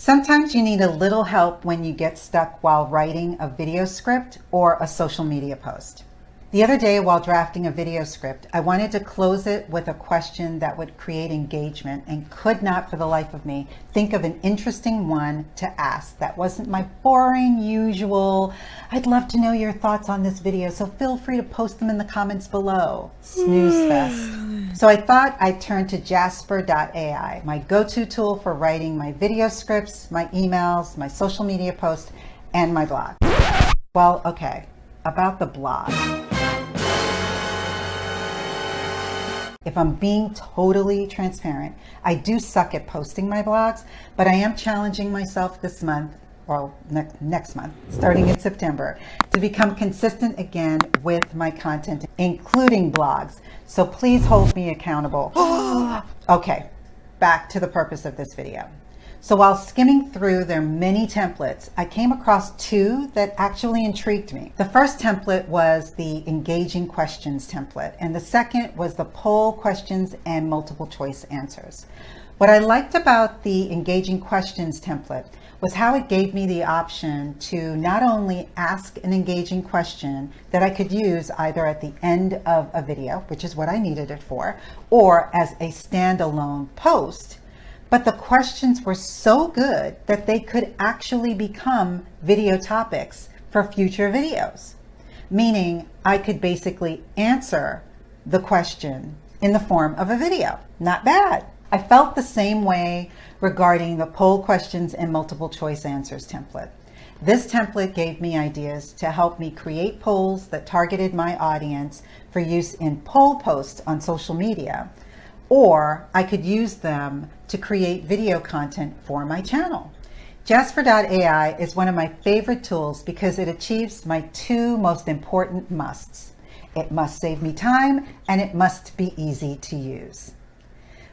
Sometimes you need a little help when you get stuck while writing a video script or a social media post. The other day while drafting a video script, I wanted to close it with a question that would create engagement and could not for the life of me think of an interesting one to ask that wasn't my boring usual, I'd love to know your thoughts on this video, so feel free to post them in the comments below. Snooze fest. So I thought I'd turn to Jasper.ai, my go-to tool for writing my video scripts, my emails, my social media posts, and my blog. Well, okay, about the blog. If I'm being totally transparent, I do suck at posting my blogs, but I am challenging myself this month, or next month, starting in September, to become consistent again with my content, including blogs. So please hold me accountable. Okay, back to the purpose of this video. So while skimming through their many templates, I came across two that actually intrigued me. The first template was the engaging questions template, and the second was the poll questions and multiple choice answers. What I liked about the engaging questions template was how it gave me the option to not only ask an engaging question that I could use either at the end of a video, which is what I needed it for, or as a standalone post, but the questions were so good that they could actually become video topics for future videos. Meaning I could basically answer the question in the form of a video. Not bad. I felt the same way regarding the poll questions and multiple choice answers template. This template gave me ideas to help me create polls that targeted my audience for use in poll posts on social media, or I could use them to create video content for my channel. Jasper.ai is one of my favorite tools because it achieves my two most important musts. It must save me time and it must be easy to use.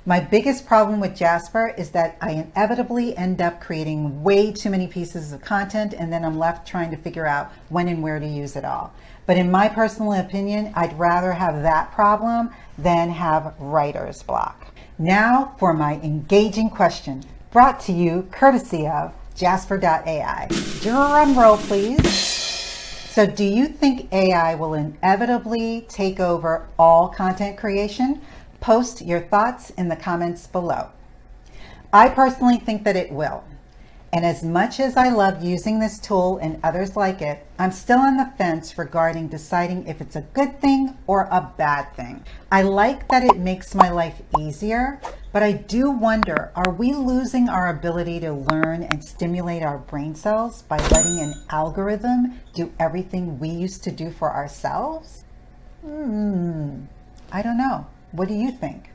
My biggest problem with Jasper is that I inevitably end up creating way too many pieces of content and then I'm left trying to figure out when and where to use it all. But in my personal opinion, I'd rather have that problem than have writer's block. Now for my engaging question, brought to you courtesy of Jasper.ai. Drum roll, please. So do you think AI will inevitably take over all content creation? Post your thoughts in the comments below. I personally think that it will. And as much as I love using this tool and others like it, I'm still on the fence regarding deciding if it's a good thing or a bad thing. I like that it makes my life easier, but I do wonder, are we losing our ability to learn and stimulate our brain cells by letting an algorithm do everything we used to do for ourselves? I don't know. What do you think?